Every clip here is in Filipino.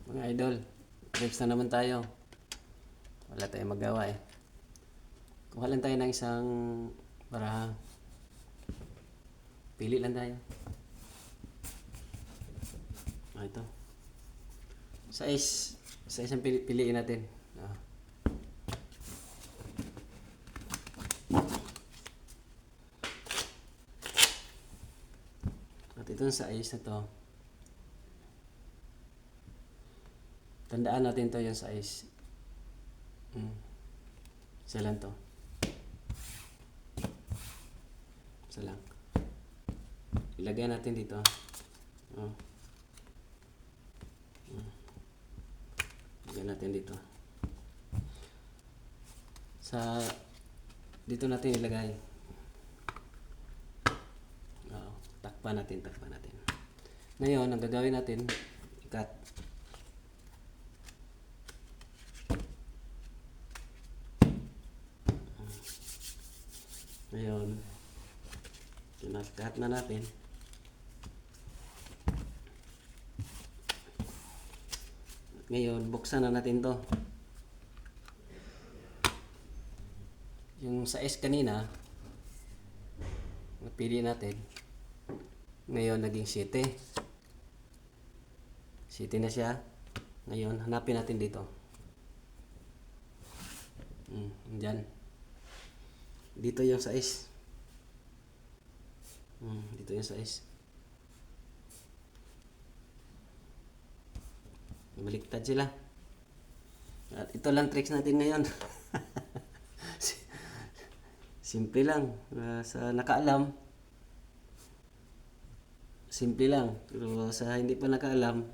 Mga idol, trips na naman tayo. Wala tayong magawa eh. Kuha lang tayo ng isang baraha. Pili lang tayo. Ito. Size. Size ang piliin natin. Ah. At itong size na to. Tandaan natin to yung size. Isa lang to. Isa lang. Ilagay natin dito. Oh. Ilagay natin dito. Dito natin ilagay. Oh, takpan natin. Ngayon, ang gagawin natin, ikat. Ngayon, kinakat na natin. Ngayon, buksan na natin to. Yung size kanina, napili natin. Ngayon, naging 7. 7 na siya. Ngayon, hanapin natin dito. Diyan. Dito yung size. Dito yung size. Baliktad sila. At ito lang tricks natin ngayon. Simple lang. Sa nakaalam, simple lang. Pero sa hindi pa nakaalam,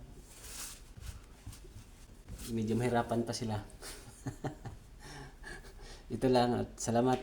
medyo mahirapan pa sila. Ito lang at salamat.